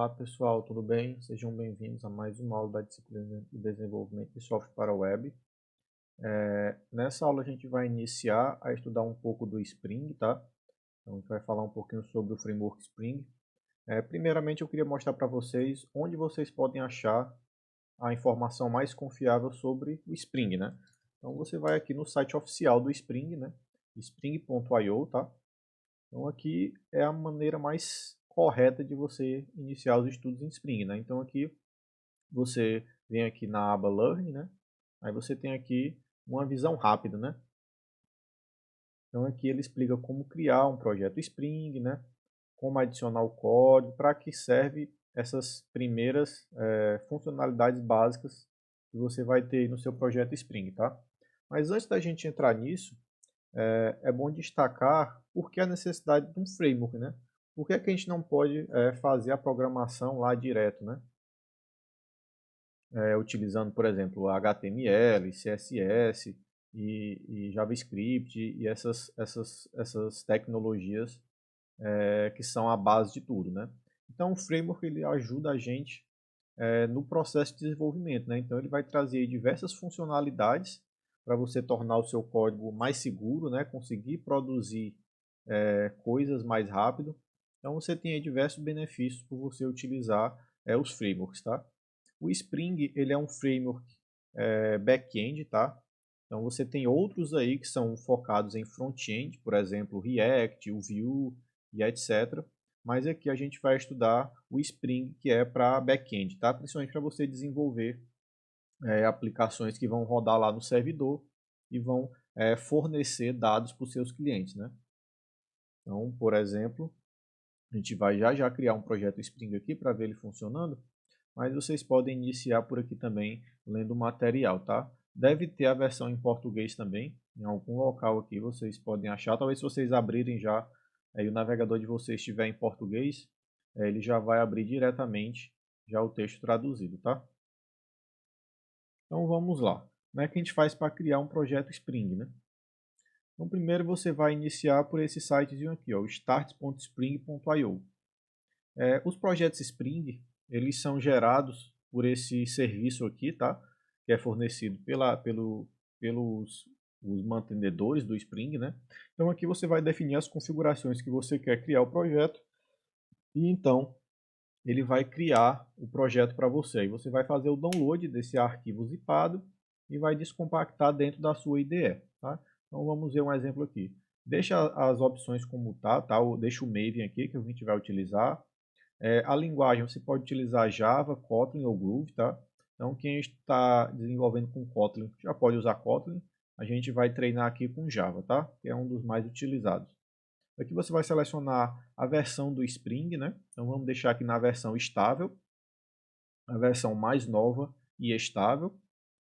Olá pessoal, tudo bem? Sejam bem-vindos a mais uma aula da disciplina de desenvolvimento de software para a web. Nessa aula a gente vai iniciar a estudar um pouco do Spring, tá? Então a gente vai falar um pouquinho sobre o framework Spring. Primeiramente eu queria mostrar para vocês onde vocês podem achar a informação mais confiável sobre o Spring, né? Então você vai aqui no site oficial do Spring, né? Spring.io, tá? Então aqui é a maneira mais correta de você iniciar os estudos em Spring, né? Então aqui você vem aqui na aba Learn, né? Aí você tem aqui uma visão rápida, né? Então aqui ele explica como criar um projeto Spring, né? Como adicionar o código, para que serve essas primeiras funcionalidades básicas que você vai ter no seu projeto Spring, tá? Mas antes da gente entrar nisso, é bom destacar por que a necessidade de um framework, né? Por que, é que a gente não pode fazer a programação lá direto, né? Utilizando, por exemplo, HTML, CSS e JavaScript e essas tecnologias que são a base de tudo, né? Então, o framework ele ajuda a gente no processo de desenvolvimento, né? Então, ele vai trazer diversas funcionalidades para você tornar o seu código mais seguro, né? Conseguir produzir coisas mais rápido. Então, você tem aí diversos benefícios por você utilizar os frameworks, tá? O Spring ele é um framework back-end, tá? Então você tem outros aí que são focados em front-end, por exemplo, o React, o Vue e etc. Mas aqui a gente vai estudar o Spring, que é para back-end, tá? Principalmente para você desenvolver aplicações que vão rodar lá no servidor e vão fornecer dados para os seus clientes, né? Então, por exemplo, a gente vai já criar um projeto Spring aqui para ver ele funcionando. Mas vocês podem iniciar por aqui também lendo o material, tá? Deve ter a versão em português também, em algum local aqui vocês podem achar. Talvez se vocês abrirem já, o navegador de vocês estiver em português, ele já vai abrir diretamente já o texto traduzido, tá? Então vamos lá. Como é que a gente faz para criar um projeto Spring, né? Então primeiro você vai iniciar por esse sitezinho aqui, ó, start.spring.io. Os projetos Spring, eles são gerados por esse serviço aqui, tá? Que é fornecido pelos os mantenedores do Spring, né? Então aqui você vai definir as configurações que você quer criar o projeto e então ele vai criar o projeto para você. E você vai fazer o download desse arquivo zipado e vai descompactar dentro da sua IDE, tá? Então vamos ver um exemplo aqui. Deixa as opções como tá? Deixa o Maven aqui que a gente vai utilizar. A linguagem, você pode utilizar Java, Kotlin ou Groove, tá? Então, quem está desenvolvendo com Kotlin já pode usar Kotlin. A gente vai treinar aqui com Java, tá? Que é um dos mais utilizados. Aqui você vai selecionar a versão do Spring, né? Então, vamos deixar aqui na versão estável, a versão mais nova e estável.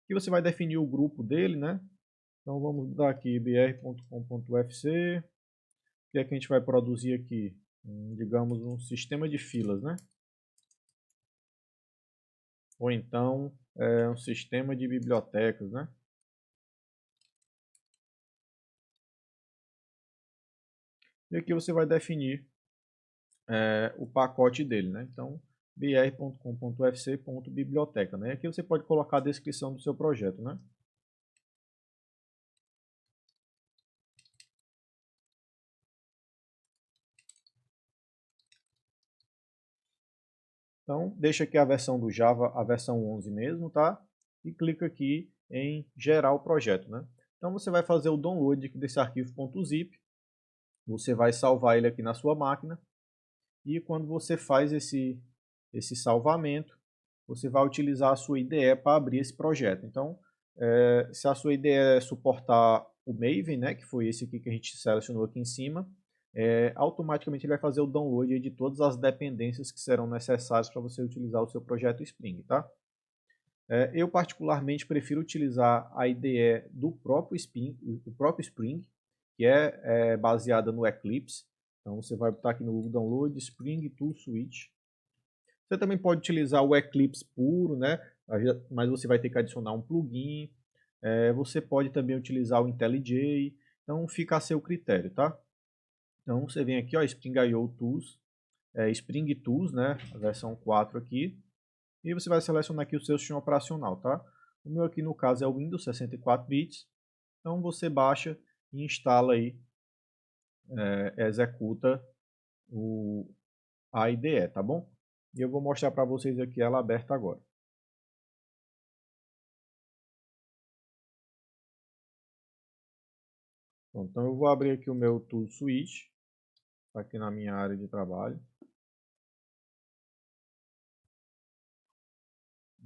E você vai definir o grupo dele, né? Então, vamos dar aqui br.com.ufc. O que é que a gente vai produzir aqui? Digamos, um sistema de filas, né? Ou então um sistema de bibliotecas, né? E aqui você vai definir o pacote dele, né? Então, br.com.ufc.biblioteca, né? Aqui você pode colocar a descrição do seu projeto, né? Então, deixa aqui a versão do Java, a versão 11 mesmo, tá? E clica aqui em gerar o projeto, né? Então, você vai fazer o download desse arquivo .zip, você vai salvar ele aqui na sua máquina, e quando você faz esse salvamento, você vai utilizar a sua IDE para abrir esse projeto. Então, se a sua IDE suportar o Maven, né, que foi esse aqui que a gente selecionou aqui em cima, automaticamente ele vai fazer o download de todas as dependências que serão necessárias para você utilizar o seu projeto Spring, tá? Eu particularmente prefiro utilizar a IDE do próprio Spring, que é baseada no Eclipse. Então você vai botar aqui no Google Download Spring Tool Suite. Você também pode utilizar o Eclipse puro, né? Mas você vai ter que adicionar um plugin. Você pode também utilizar o IntelliJ. Então fica a seu critério, tá? Então você vem aqui, ó, Spring IO Tools. Spring Tools, né, a versão 4 aqui, e você vai selecionar aqui o seu sistema operacional, tá? O meu aqui no caso é o Windows 64 bits, então você baixa e instala aí, executa a IDE, tá bom? E eu vou mostrar para vocês aqui ela aberta agora. Bom, então eu vou abrir aqui o meu Tool Switch, tá aqui na minha área de trabalho.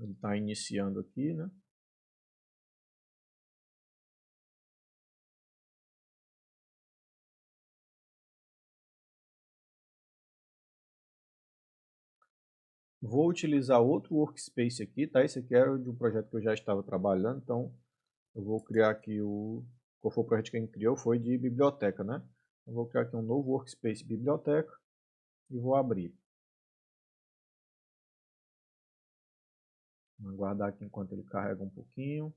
Ele está iniciando aqui, né? Vou utilizar outro workspace aqui, tá? Esse aqui era de um projeto que eu já estava trabalhando, então eu vou criar aqui qual foi o projeto que a gente criou? Foi de biblioteca, né? Eu vou criar aqui um novo workspace biblioteca e vou abrir. Vou aguardar aqui enquanto ele carrega um pouquinho.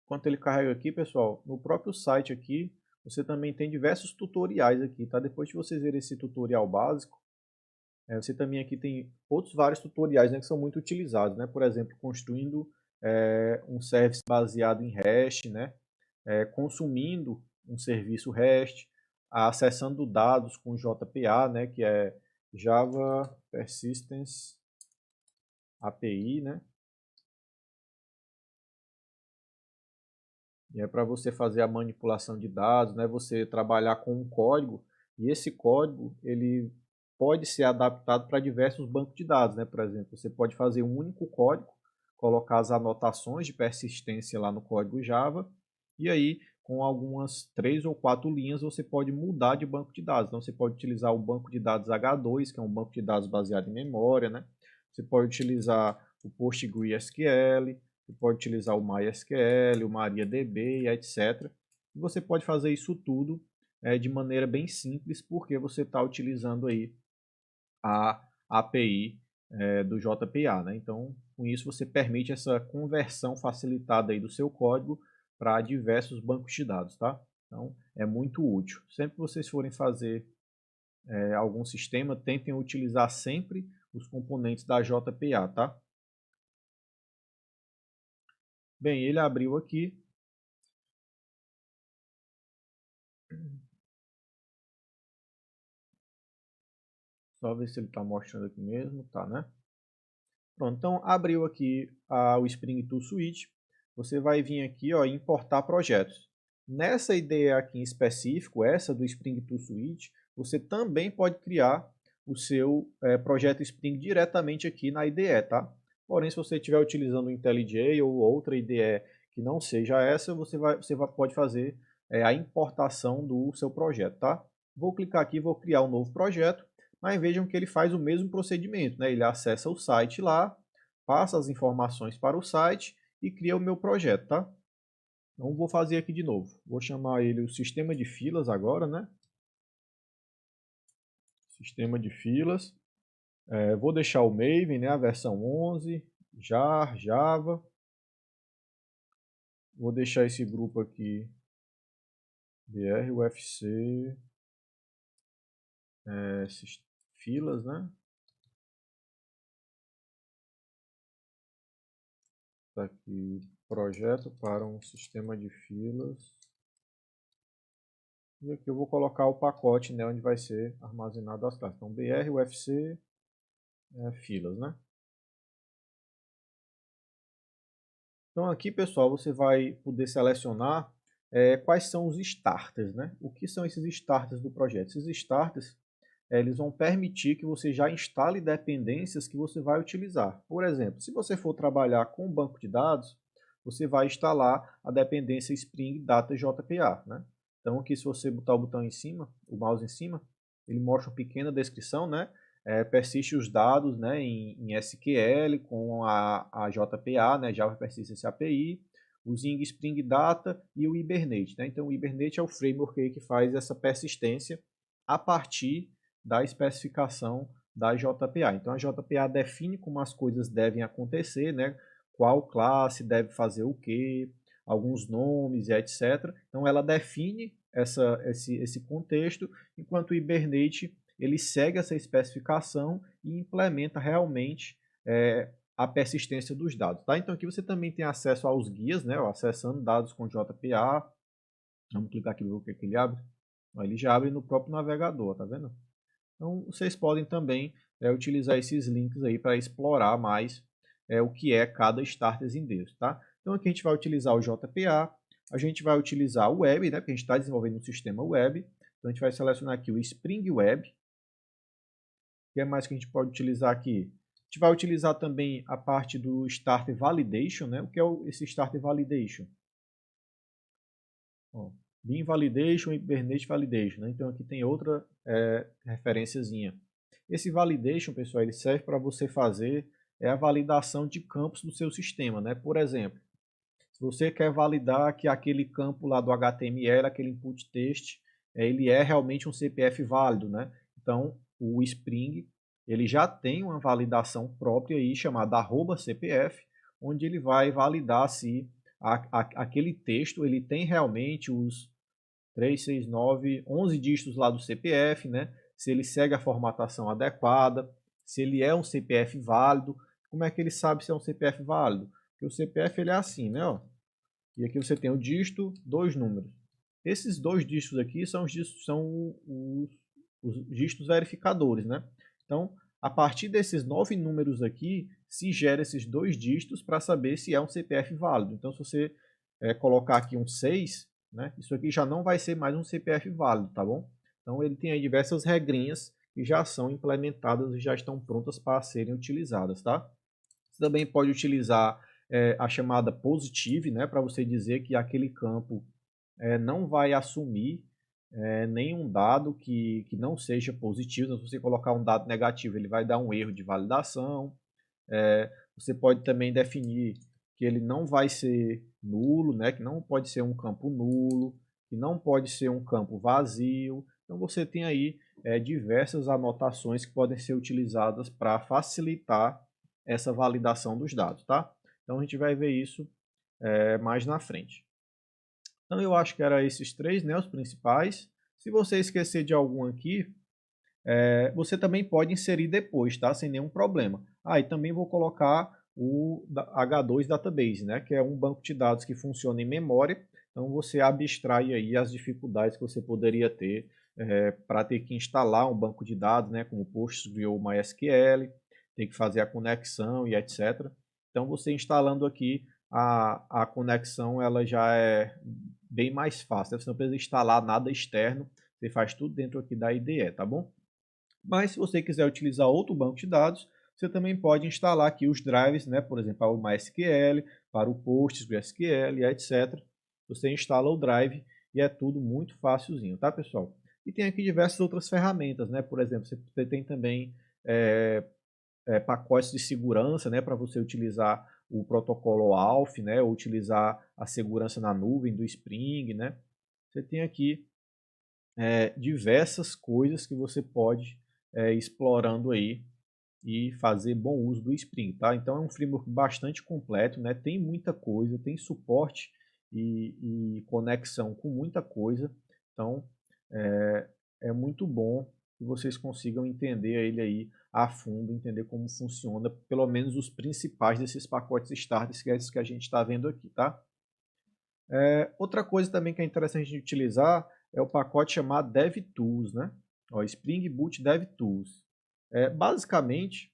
Enquanto ele carrega aqui, pessoal, no próprio site aqui, você também tem diversos tutoriais aqui, tá? Depois de vocês verem esse tutorial básico, você também aqui tem outros vários tutoriais, né, que são muito utilizados, né? Por exemplo, construindo um service baseado em REST, né? Consumindo um serviço REST, acessando dados com JPA, né? Que é Java Persistence API, né? E é para você fazer a manipulação de dados, né? Você trabalhar com um código e esse código ele pode ser adaptado para diversos bancos de dados, né? Por exemplo, você pode fazer um único código, colocar as anotações de persistência lá no código Java e aí com algumas 3 ou 4 linhas você pode mudar de banco de dados. Então você pode utilizar o banco de dados H2, que é um banco de dados baseado em memória, né? Você pode utilizar o PostgreSQL, você pode utilizar o MySQL, o MariaDB, etc. E você pode fazer isso tudo de maneira bem simples, porque você está utilizando aí a API do JPA, né? Então, com isso você permite essa conversão facilitada aí do seu código para diversos bancos de dados, tá? Então, é muito útil. Sempre que vocês forem fazer algum sistema, tentem utilizar sempre os componentes da JPA, tá? Bem, ele abriu aqui. Só ver se ele está mostrando aqui mesmo, tá, né? Pronto, então abriu aqui o Spring Tool Suite. Você vai vir aqui, ó, importar projetos. Nessa ideia aqui em específico, essa do Spring Tool Suite, você também pode criar o seu projeto Spring diretamente aqui na IDE, tá? Porém, se você estiver utilizando o IntelliJ ou outra IDE que não seja essa, pode fazer a importação do seu projeto, tá? Vou clicar aqui, vou criar um novo projeto. Mas vejam que ele faz o mesmo procedimento, né? Ele acessa o site lá, passa as informações para o site e cria o meu projeto, tá? Então vou fazer aqui de novo. Vou chamar ele o sistema de filas agora, né? Sistema de filas. Vou deixar o Maven, né? A versão 11, JAR, Java. Vou deixar esse grupo aqui, BR, UFC, filas, né? Tá aqui, projeto para um sistema de filas. E aqui eu vou colocar o pacote, né, onde vai ser armazenado as classes. Então, BR, UFC, filas, né? Então aqui, pessoal, você vai poder selecionar quais são os starters, né? O que são esses starters do projeto? Esses starters, eles vão permitir que você já instale dependências que você vai utilizar. Por exemplo, se você for trabalhar com um banco de dados, você vai instalar a dependência Spring Data JPA, né? Então aqui se você botar o botão em cima, o mouse em cima, ele mostra uma pequena descrição, né? Persiste os dados, né, em SQL com a JPA, né, Java Persistence API, o Zing Spring Data e o Hibernate, né? Então o Hibernate é o framework aí que faz essa persistência a partir da especificação da JPA. Então a JPA define como as coisas devem acontecer, né? Qual classe deve fazer o quê, alguns nomes e etc. Então ela define esse contexto, enquanto o Hibernate ele segue essa especificação e implementa realmente a persistência dos dados. Tá? Então aqui você também tem acesso aos guias, né? Acessando dados com JPA. Vamos clicar aqui no que ele abre. Ele já abre no próprio navegador, tá vendo? Então vocês podem também utilizar esses links aí para explorar mais o que é cada Starters in Deus, tá? Então aqui a gente vai utilizar o JPA, a gente vai utilizar o Web, né? Porque a gente está desenvolvendo um sistema Web. Então a gente vai selecionar aqui o Spring Web. O que é mais que a gente pode utilizar aqui? A gente vai utilizar também a parte do Starter Validation, né? O que é esse Starter Validation? Ó, Bean Validation e Hibernate Validation, né? Então aqui tem outra referenciazinha. Esse Validation, pessoal, ele serve para você fazer a validação de campos do seu sistema, né? Por exemplo, se você quer validar que aquele campo lá do HTML, aquele input text, ele é realmente um CPF válido, né? Então, o Spring, ele já tem uma validação própria aí chamada @CPF, onde ele vai validar se aquele texto ele tem realmente os 3, 6, 9, 11 dígitos lá do CPF, né? Se ele segue a formatação adequada, se ele é um CPF válido. Como é que ele sabe se é um CPF válido? Porque o CPF ele é assim, né? Ó. E aqui você tem o dígito, 2 números. Esses 2 dígitos aqui são os dígitos verificadores, né? Então, a partir desses 9 números aqui, se gera esses 2 dígitos para saber se é um CPF válido. Então, se você colocar aqui um 6, né, isso aqui já não vai ser mais um CPF válido, tá bom? Então, ele tem aí diversas regrinhas que já são implementadas e já estão prontas para serem utilizadas, tá? Você também pode utilizar a chamada positive, né, para você dizer que aquele campo não vai assumir nenhum dado que não seja positivo. Então, se você colocar um dado negativo, ele vai dar um erro de validação. Você pode também definir que ele não vai ser nulo, né, que não pode ser um campo nulo, que não pode ser um campo vazio. Então você tem aí diversas anotações que podem ser utilizadas para facilitar essa validação dos dados, tá? Então a gente vai ver isso mais na frente. Então eu acho que eram esses 3, né, os principais. Se você esquecer de algum aqui, você também pode inserir depois, tá? Sem nenhum problema. E também vou colocar o H2 Database, né? Que é um banco de dados que funciona em memória. Então você abstrai aí as dificuldades que você poderia ter para ter que instalar um banco de dados, né? Como PostgreSQL ou MySQL, ter que fazer a conexão e etc. Então você instalando aqui a conexão, ela já é bem mais fácil, né? Você não precisa instalar nada externo, você faz tudo dentro aqui da IDE, tá bom? Mas se você quiser utilizar outro banco de dados, você também pode instalar aqui os drivers, né? Por exemplo, para o MySQL, para o PostgreSQL, etc. Você instala o drive e é tudo muito facilzinho, tá, pessoal? E tem aqui diversas outras ferramentas, né? Por exemplo, você tem também pacotes de segurança, né? Para você utilizar o protocolo ALF, né? Ou utilizar a segurança na nuvem do Spring, né? Você tem aqui diversas coisas que você pode explorando aí e fazer bom uso do Spring, tá? Então é um framework bastante completo, né? Tem muita coisa, tem suporte e conexão com muita coisa. Então é muito bom que vocês consigam entender ele aí a fundo, entender como funciona, pelo menos os principais desses pacotes starters que é esses que a gente está vendo aqui, tá? Outra coisa também que é interessante de utilizar é o pacote chamado DevTools, né? Ó, Spring Boot DevTools. Basicamente,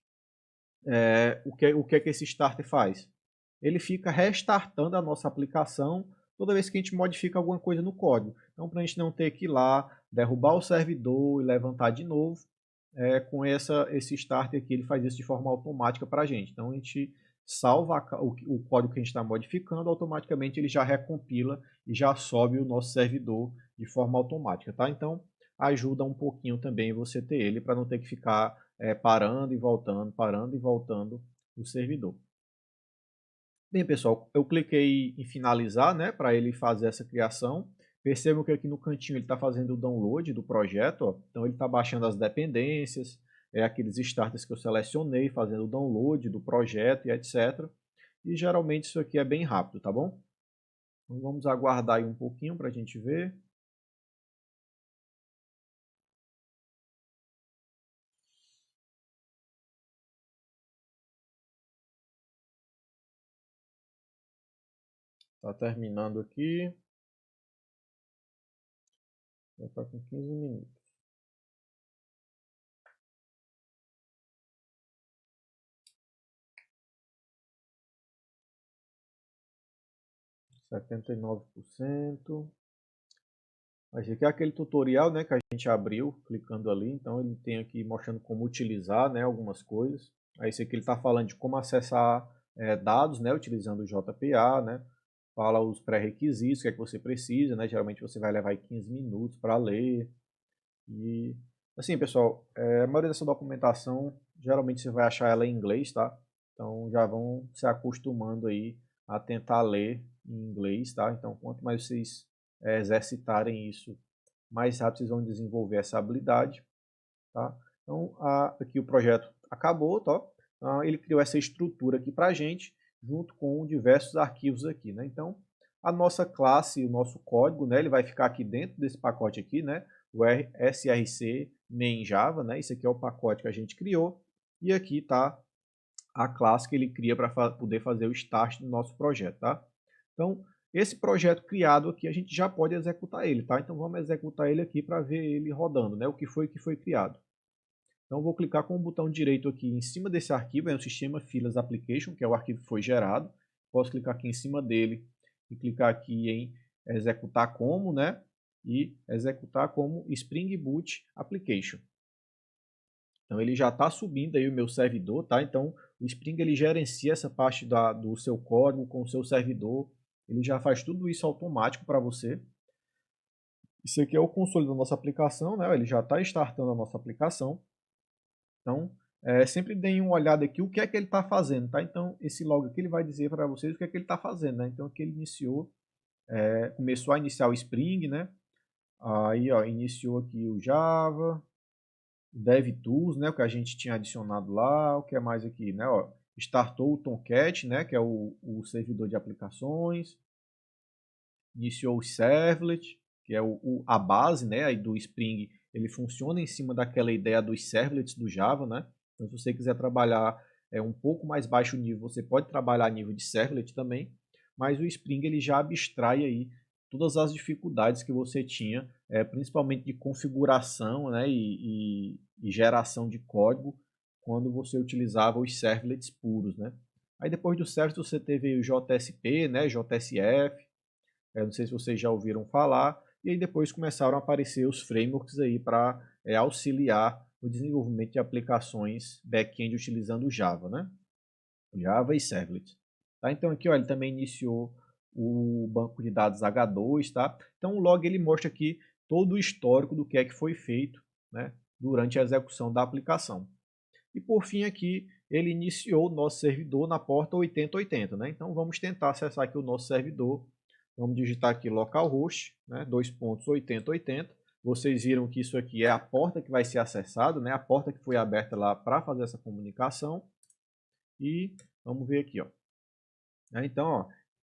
o que é que esse starter faz? Ele fica restartando a nossa aplicação toda vez que a gente modifica alguma coisa no código. Então, para a gente não ter que ir lá, derrubar o servidor e levantar de novo, com esse starter aqui, ele faz isso de forma automática para a gente. Então, a gente salva o código que a gente está modificando, automaticamente ele já recompila e já sobe o nosso servidor de forma automática, tá? Então, ajuda um pouquinho também você ter ele para não ter que ficar parando e voltando o servidor. Bem, pessoal, eu cliquei em finalizar, né, para ele fazer essa criação. Percebam que aqui no cantinho ele está fazendo o download do projeto, ó. Então ele está baixando as dependências, aqueles starters que eu selecionei, fazendo o download do projeto e etc. E geralmente isso aqui é bem rápido, tá bom? Então vamos aguardar aí um pouquinho para a gente ver. Está terminando aqui. Já está com 15 minutos. Setenta e 79%. Esse aqui é aquele tutorial, né, que a gente abriu clicando ali. Então ele tem aqui mostrando como utilizar, né, algumas coisas. Aí esse aqui ele está falando de como acessar dados, né, utilizando o JPA, né. Fala os pré-requisitos, o que é que você precisa, né. Geralmente você vai levar aí 15 minutos para ler. E assim, pessoal, a maioria dessa documentação geralmente você vai achar ela em inglês, tá? Então já vão se acostumando aí a tentar ler em inglês, tá? Então quanto mais vocês exercitarem isso, mais rápido vocês vão desenvolver essa habilidade, tá? Então aqui o projeto acabou, tá? Ele criou essa estrutura aqui para a gente, junto com diversos arquivos aqui, né? Então a nossa classe, o nosso código, né? Ele vai ficar aqui dentro desse pacote aqui, né? O src main java, né? Isso aqui é o pacote que a gente criou. E aqui está a classe que ele cria para poder fazer o start do nosso projeto, tá? Então, esse projeto criado aqui, a gente já pode executar ele, tá? Então, vamos executar ele aqui para ver ele rodando, né? O que foi criado. Então, vou clicar com o botão direito aqui em cima desse arquivo, é o sistema filas application, que é o arquivo que foi gerado. Posso clicar aqui em cima dele e clicar aqui em executar como, né? E executar como Spring Boot Application. Então ele já está subindo aí o meu servidor, tá? Então o Spring ele gerencia essa parte do seu código com o seu servidor. Ele já faz tudo isso automático para você. Isso aqui é o console da nossa aplicação, né? Ele já está startando a nossa aplicação. Então sempre deem uma olhada aqui o que é que ele está fazendo, tá? Então esse log aqui ele vai dizer para vocês o que é que ele está fazendo, né? Então aqui ele iniciou, começou a iniciar o Spring, né? Aí ó, iniciou aqui o Java, DevTools, né, o que a gente tinha adicionado lá, o que é mais aqui, né, ó, startou o Tomcat, né, que é o servidor de aplicações, iniciou o Servlet, que é a base, né, aí do Spring, ele funciona em cima daquela ideia dos servlets do Java, né, então se você quiser trabalhar um pouco mais baixo nível, você pode trabalhar a nível de servlet também, mas o Spring ele já abstrai aí todas as dificuldades que você tinha, principalmente de configuração, né, e geração de código quando você utilizava os servlets puros, né. Aí depois do servlet você teve o JSP, né, JSF, não sei se vocês já ouviram falar, e aí depois começaram a aparecer os frameworks aí para auxiliar o desenvolvimento de aplicações back-end utilizando o Java, né? Java e Servlet. Tá? Então aqui ó, ele também iniciou o banco de dados H2, tá? Então o log ele mostra aqui todo o histórico do que é que foi feito, né, durante a execução da aplicação. E por fim aqui ele iniciou o nosso servidor na porta 8080, né? Então vamos tentar acessar aqui o nosso servidor. Vamos digitar aqui localhost, né, 2.8080. Vocês viram que isso aqui é a porta que vai ser acessada, né, a porta que foi aberta lá para fazer essa comunicação. E vamos ver aqui, ó. Então, ó,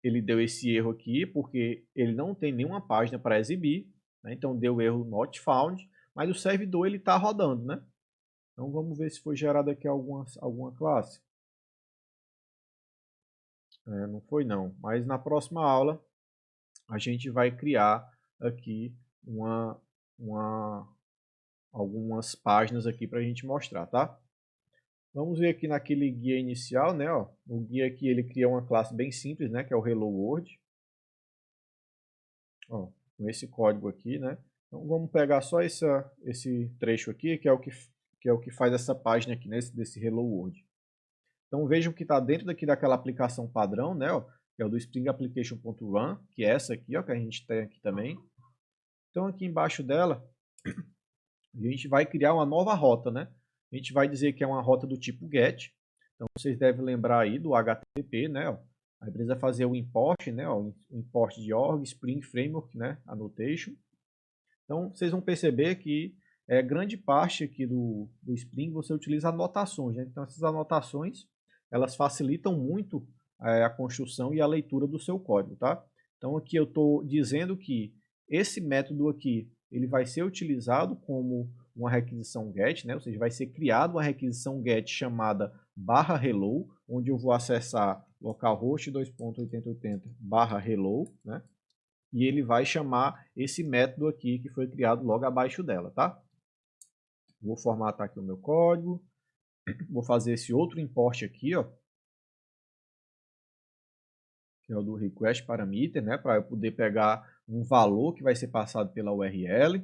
ele deu esse erro aqui porque ele não tem nenhuma página para exibir, né? Então deu erro not found, mas o servidor ele está rodando, né? Então vamos ver se foi gerada aqui alguma classe. Não foi não, mas na próxima aula a gente vai criar aqui algumas páginas aqui para a gente mostrar, tá? Vamos ver aqui naquele guia inicial, né? Ó, o guia aqui ele cria uma classe bem simples, né? Que é o Hello World. Ó, com esse código aqui, né? Então vamos pegar só esse trecho aqui, que é o que faz essa página aqui, né? Desse Hello World. Então vejam que está dentro daqui daquela aplicação padrão, né? Ó, que é o do Spring Application.run, que é essa aqui, ó, que a gente tem aqui também. Então aqui embaixo dela, a gente vai criar uma nova rota, né? A gente vai dizer que é uma rota do tipo GET. Então vocês devem lembrar aí do HTTP, né? Ó. Aí precisa fazer o import, né? Ó, o import de org, Spring Framework, né? Annotation. Então vocês vão perceber que grande parte aqui do Spring você utiliza anotações, né? Então essas anotações, elas facilitam muito a construção e a leitura do seu código, tá? Então aqui eu estou dizendo que esse método aqui, ele vai ser utilizado como uma requisição GET, né? Ou seja, vai ser criada uma requisição GET chamada /hello, onde eu vou acessar localhost 2.8080 /hello, né? E ele vai chamar esse método aqui que foi criado logo abaixo dela, tá? Vou formatar aqui o meu código, vou fazer esse outro import aqui, ó, que é o do request parameter, né, para eu poder pegar um valor que vai ser passado pela URL.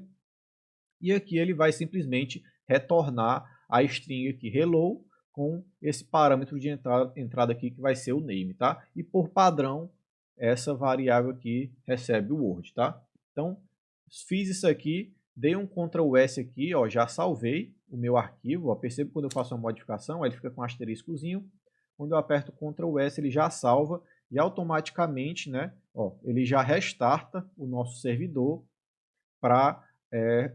E aqui ele vai simplesmente retornar a string aqui hello com esse parâmetro de entrada aqui que vai ser o name, tá? E por padrão, essa variável aqui recebe o word, tá? Então, fiz isso aqui, dei um Ctrl S aqui, ó, já salvei o meu arquivo, ó, percebe quando eu faço uma modificação, ele fica com um asteriscozinho. Quando eu aperto Ctrl S, ele já salva e automaticamente, né, ó, ele já restarta o nosso servidor para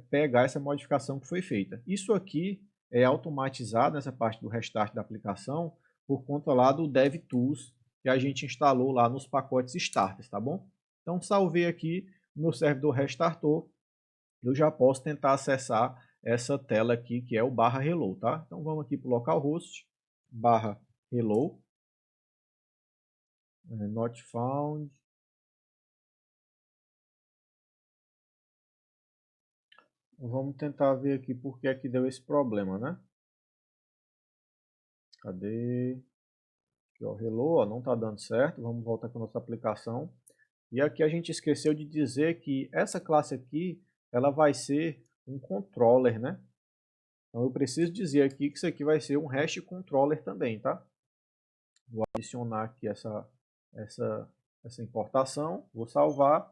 pegar essa modificação que foi feita. Isso aqui é automatizado nessa parte do restart da aplicação por conta lá do DevTools que a gente instalou lá nos pacotes starters, tá bom? Então salvei aqui, meu servidor restartou, eu já posso tentar acessar essa tela aqui que é o /hello, tá? Então vamos aqui para o localhost /hello, not found. Vamos tentar ver aqui por que é que deu esse problema, né? Cadê? Aqui, ó, hello, ó, não está dando certo. Vamos voltar com a nossa aplicação. E aqui a gente esqueceu de dizer que essa classe aqui, ela vai ser um controller, né? Então eu preciso dizer aqui que isso aqui vai ser um hash controller também, tá? Vou adicionar aqui essa importação, vou salvar.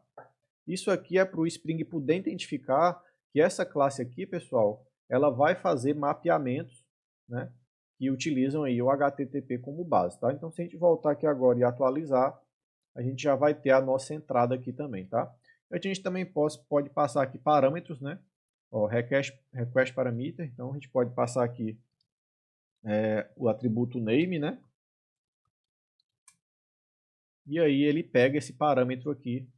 Isso aqui é para o Spring poder identificar que essa classe aqui, pessoal, ela vai fazer mapeamentos, né, que utilizam aí o HTTP como base, tá? Então, se a gente voltar aqui agora e atualizar, a gente já vai ter a nossa entrada aqui também, tá? A gente também pode passar aqui parâmetros, né? Ó, request parameter, então a gente pode passar aqui o atributo name, né? E aí ele pega esse parâmetro aqui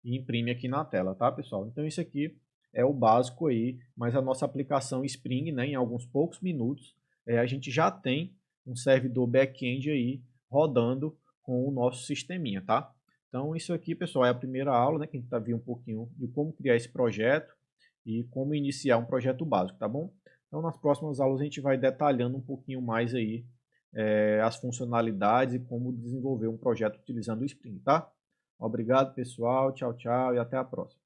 e imprime aqui na tela, tá, pessoal? Então isso aqui é o básico aí, mas a nossa aplicação Spring, né, em alguns poucos minutos, a gente já tem um servidor back-end aí rodando com o nosso sisteminha, tá? Então isso aqui, pessoal, é a primeira aula, né, que a gente tá vendo um pouquinho de como criar esse projeto e como iniciar um projeto básico, tá bom? Então nas próximas aulas a gente vai detalhando um pouquinho mais aí as funcionalidades e como desenvolver um projeto utilizando o Spring, tá? Obrigado, pessoal. Tchau, tchau e até a próxima.